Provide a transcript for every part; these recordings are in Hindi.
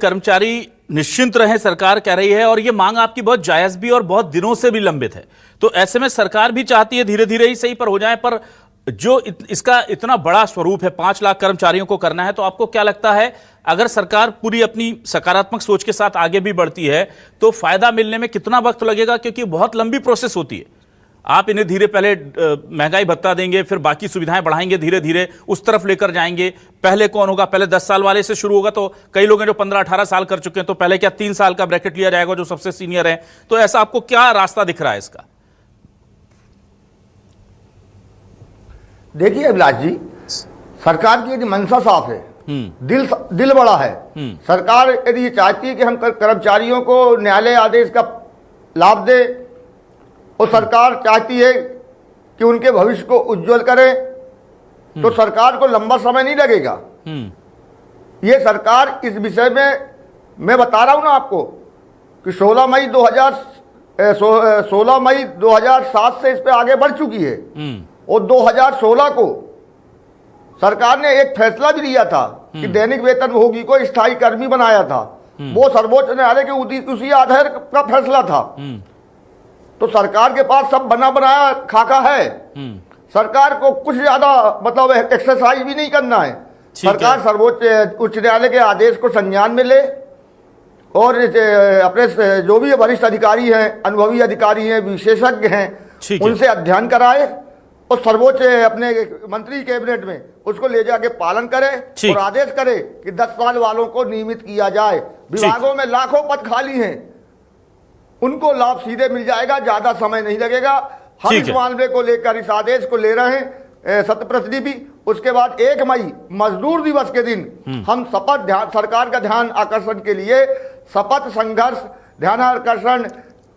कर्मचारी निश्चिंत रहें, सरकार कह रही है, और ये मांग आपकी बहुत जायज भी और बहुत दिनों से भी लंबित है। तो ऐसे में सरकार भी चाहती है धीरे धीरे ही सही पर हो जाए, पर जो इसका इतना बड़ा स्वरूप है, 5 लाख कर्मचारियों को करना है, तो आपको क्या लगता है अगर सरकार पूरी अपनी सकारात्मक सोच के साथ आगे भी बढ़ती है तो फायदा मिलने में कितना वक्त लगेगा? क्योंकि बहुत लंबी प्रोसेस होती है। आप इन्हें धीरे पहले महंगाई भत्ता देंगे, फिर बाकी सुविधाएं बढ़ाएंगे, धीरे धीरे उस तरफ लेकर जाएंगे। पहले कौन होगा? पहले 10 साल वाले से शुरू होगा, तो कई लोग हैं जो 15-18 साल कर चुके हैं, तो पहले क्या 3 साल का ब्रैकेट लिया जाएगा जो सबसे सीनियर है? तो ऐसा आपको क्या रास्ता दिख रहा है इसका? देखिए अभिलाष जी, सरकार की यदि मंशा साफ है, दिल बड़ा है, सरकार यदि ये चाहती है कि हम कर्मचारियों को न्यायालय आदेश का लाभ दे, और सरकार चाहती है कि उनके भविष्य को उज्जवल करे, तो सरकार को लंबा समय नहीं लगेगा। ये सरकार इस विषय में, मैं बता रहा हूं ना आपको कि 16 मई 2007 से इस पे आगे बढ़ चुकी है, और 2016 को सरकार ने एक फैसला भी लिया था कि दैनिक वेतनभोगी को स्थायी कर्मी बनाया था। वो सर्वोच्च न्यायालय के उसी आधार का फैसला था। तो सरकार के पास सब बना बनाया खाका है। सरकार को कुछ ज्यादा मतलब एक्सरसाइज भी नहीं करना है। सरकार सर्वोच्च उच्च न्यायालय के आदेश को संज्ञान में ले, और अपने जो भी वरिष्ठ अधिकारी हैं, अनुभवी अधिकारी हैं, विशेषज्ञ हैं, उनसे अध्ययन कराए, और सर्वोच्च अपने मंत्री कैबिनेट में उसको ले जाके पालन करे और आदेश करे कि 10 साल वालों को नियमित किया जाए। विभागों में लाखों पद खाली हैं, उनको लाभ सीधे मिल जाएगा, ज्यादा समय नहीं लगेगा। हम इस मामले को लेकर इस आदेश को ले रहे हैं शतप्रतिनिधि। उसके बाद 1 मई मजदूर दिवस के दिन हम सरकार का ध्यान आकर्षण के लिए शपथ संघर्ष ध्यान आकर्षण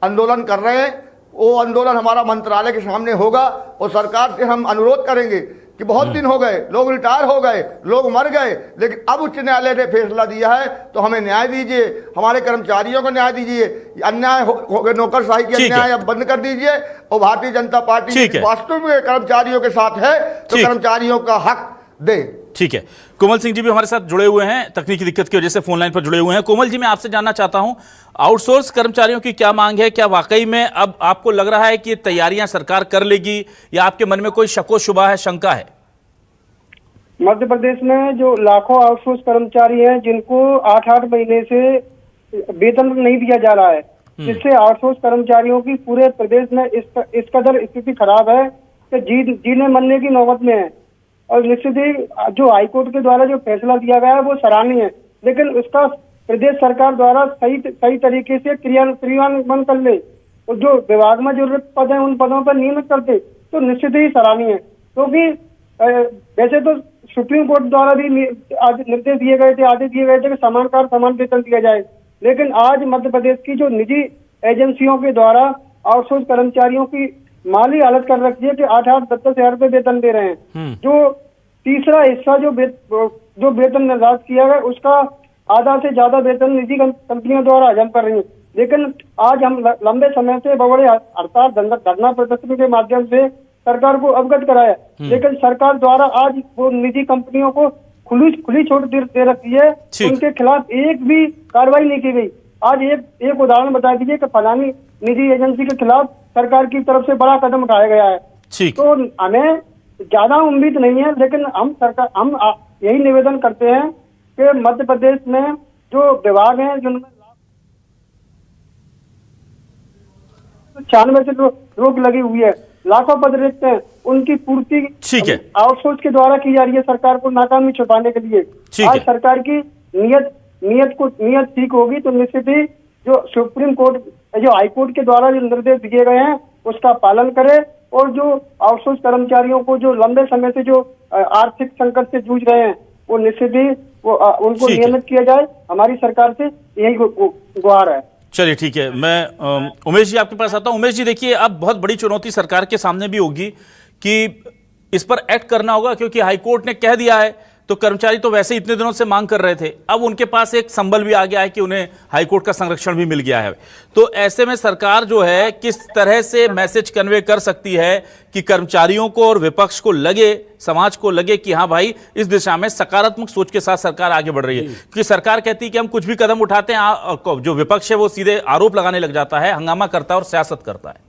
आंदोलन कर रहे हैं। वो आंदोलन हमारा मंत्रालय के सामने होगा, और सरकार से हम अनुरोध करेंगे कि बहुत दिन हो गए, लोग रिटायर हो गए, लोग मर गए, लेकिन अब उच्च न्यायालय ने फैसला दिया है तो हमें न्याय दीजिए, हमारे कर्मचारियों को न्याय दीजिए। अन्याय हो गए, नौकरशाही के अन्याय अब बंद कर दीजिए, और भारतीय जनता पार्टी वास्तव में कर्मचारियों के साथ है तो कर्मचारियों का हक दे। ठीक है, कोमल सिंह जी भी हमारे साथ जुड़े हुए हैं, तकनीकी दिक्कत की वजह से फोन लाइन पर जुड़े हुए हैं। कोमल जी, मैं आपसे जानना चाहता हूं, आउटसोर्स कर्मचारियों की क्या मांग है? क्या वाकई में अब आपको लग रहा है कि ये तैयारियां सरकार कर लेगी, या आपके मन में कोई शको शुबा है, शंका है? मध्य प्रदेश में जो लाखों आउटसोर्स कर्मचारी हैं, जिनको 8-8 महीने से वेतन नहीं दिया जा रहा है, जिससे आउटसोर्स कर्मचारियों की पूरे प्रदेश में इस कदर स्थिति खराब है कि जीने मरने की नौबत में है। और निश्चित ही जो हाईकोर्ट के द्वारा जो फैसला दिया गया है वो सराहनीय है, लेकिन उसका प्रदेश सरकार द्वारा सही तरीके से क्रियान्वयन कर ले, और जो विभाग में जो पद है उन पदों पर नियमित करते तो निश्चित ही सराहनीय है। क्योंकि वैसे तो सुप्रीम कोर्ट द्वारा भी निर्देश दिए गए थे, आदेश दिए गए थे कि समान कार्य समान वेतन दिया जाए, लेकिन आज मध्य प्रदेश की जो निजी एजेंसियों के द्वारा आउटसोर्स कर्मचारियों की माली हालत कर रखी है कि 8-8, 10-10 हजार रुपए वेतन दे रहे हैं। जो तीसरा हिस्सा जो वेतन निर्धारित किया गया उसका आधा से ज्यादा वेतन निजी कंपनियों द्वारा हजम कर रही है। लेकिन आज हम लंबे समय से बड़े हड़ताल धरना प्रदर्शन के माध्यम से सरकार को अवगत कराया, लेकिन सरकार द्वारा आज वो निजी कंपनियों को खुली छूट दे रखी है, उनके खिलाफ एक भी कार्रवाई नहीं की गई। आज एक उदाहरण बता दीजिए कि फलानी निजी एजेंसी के खिलाफ सरकार की तरफ से बड़ा कदम उठाया गया है। तो हमें ज्यादा उम्मीद नहीं है, लेकिन हम यही निवेदन करते हैं कि मध्य प्रदेश में जो विभाग हैं जिनमें 96 से रोक लगी हुई है, लाखों पद रिक्त हैं, उनकी पूर्ति आउटसोर्स के द्वारा की जा रही है सरकार को नाकामी छुपाने के लिए। आज सरकार की नीयत ठीक होगी तो निश्चित ही जो सुप्रीम कोर्ट जो हाईकोर्ट के द्वारा जो निर्देश दिए गए हैं उसका पालन करे, और जो आउटसोर्स कर्मचारियों को जो लंबे समय से जो आर्थिक संकट से जूझ रहे हैं वो निश्चित ही उनको नियमित किया जाए। हमारी सरकार से यही गुहार है। चलिए ठीक है, मैं उमेश जी आपके पास आता हूं। उमेश जी, देखिए अब बहुत बड़ी चुनौती सरकार के सामने भी होगी कि इस पर एक्ट करना होगा, क्योंकि हाईकोर्ट ने कह दिया है तो कर्मचारी तो वैसे इतने दिनों से मांग कर रहे थे, अब उनके पास एक संबल भी आ गया है कि उन्हें हाईकोर्ट का संरक्षण भी मिल गया है। तो ऐसे में सरकार जो है किस तरह से मैसेज कन्वे कर सकती है कि कर्मचारियों को और विपक्ष को लगे, समाज को लगे कि हाँ भाई इस दिशा में सकारात्मक सोच के साथ सरकार आगे बढ़ रही है। क्योंकि सरकार कहती है कि हम कुछ भी कदम उठाते हैं, जो विपक्ष है वो सीधे आरोप लगाने लग जाता है, हंगामा करता है और सियासत करता है।